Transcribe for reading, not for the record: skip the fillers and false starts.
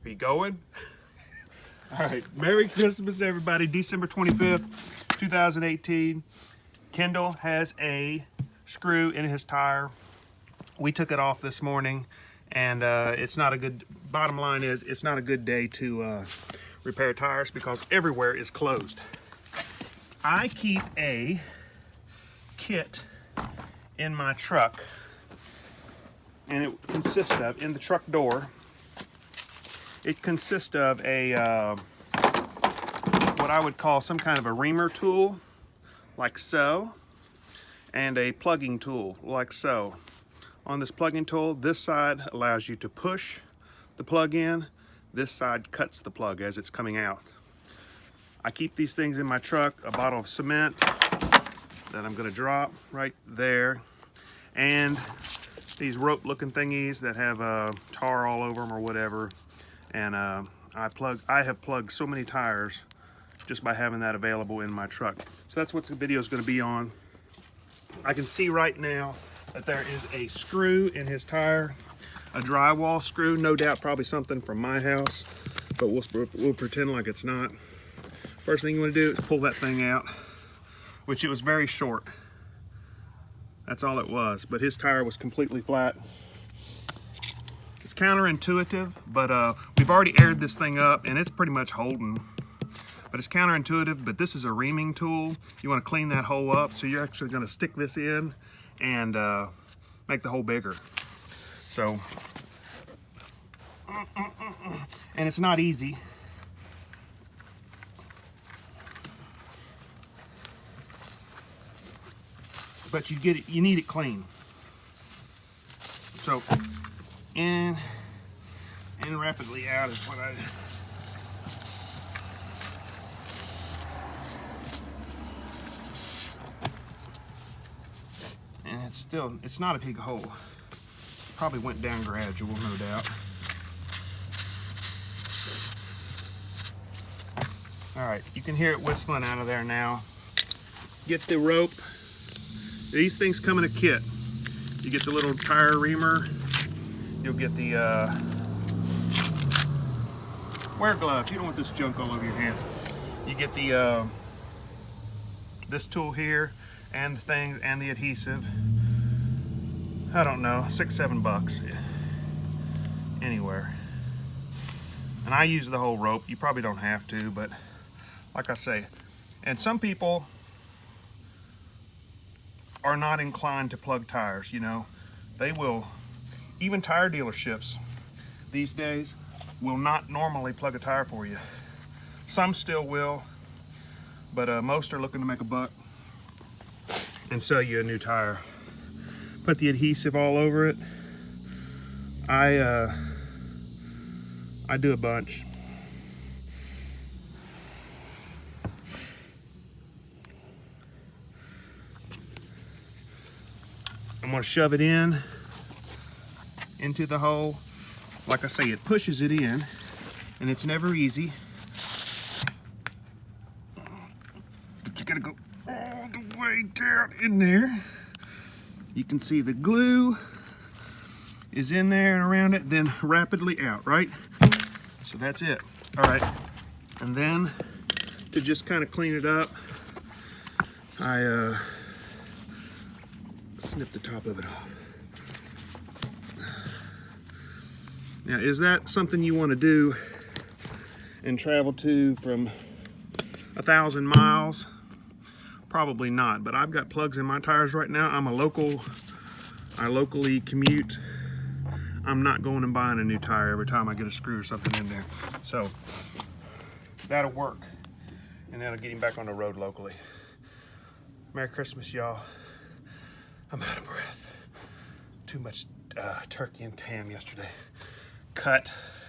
Are you going? All right, Merry Christmas, everybody. December 25th, 2018. Kendall has a screw in his tire. We took it off this morning, and it's not a good, bottom line is, it's not a good day to repair tires because everywhere is closed. I keep a kit in my truck, and it consists of, in the truck door, it consists of a, what I would call some kind of a reamer tool, like so, and a plugging tool, like so. On this plugging tool, this side allows you to push the plug in, this side cuts the plug as it's coming out. I keep these things in my truck, a bottle of cement that I'm gonna drop right there, and these rope looking thingies that have tar all over them or whatever. And I have plugged so many tires just by having that available in my truck. So that's what the video is going to be on. I can see right now that there is a screw in his tire, a drywall screw, no doubt probably something from my house, but we'll pretend like it's not. First thing you want to do is pull that thing out, which it was very short. That's all it was, but his tire was completely flat. It's counterintuitive, but we've already aired this thing up and it's pretty much holding. But it's counterintuitive, but this is a reaming tool. You want to clean that hole up, so you're actually going to stick this in and make the hole bigger. So, and it's not easy. But you need it clean. So, in and rapidly out is what I. And it's not a big hole. Probably went down gradual, no doubt. All right, you can hear it whistling out of there now. Get the rope. These things come in a kit. You get the little tire reamer. You'll get the wear gloves. You don't want this junk all over your hands. You get the this tool here and the things and the adhesive. I don't know, $6-7 anywhere. And I use the whole rope. You probably don't have to, but like I say, and some people are not inclined to plug tires, you know. They will, even tire dealerships these days will not normally plug a tire for you. Some still will, but most are looking to make a buck and sell you a new tire. Put the adhesive all over it. I do a bunch. I'm gonna shove it into the hole. Like I say, it pushes it in, and it's never easy. But you gotta go all the way down in there. You can see the glue is in there and around it, then rapidly out, right? So that's it. All right, and then to just kind of clean it up, I snip the top of it off. Now, is that something you want to do and travel to from 1,000 miles? Probably not, but I've got plugs in my tires right now. I locally commute. I'm not going and buying a new tire every time I get a screw or something in there. So that'll work, and that'll get him back on the road locally. Merry Christmas, y'all. I'm out of breath. Too much turkey and ham yesterday. Cut.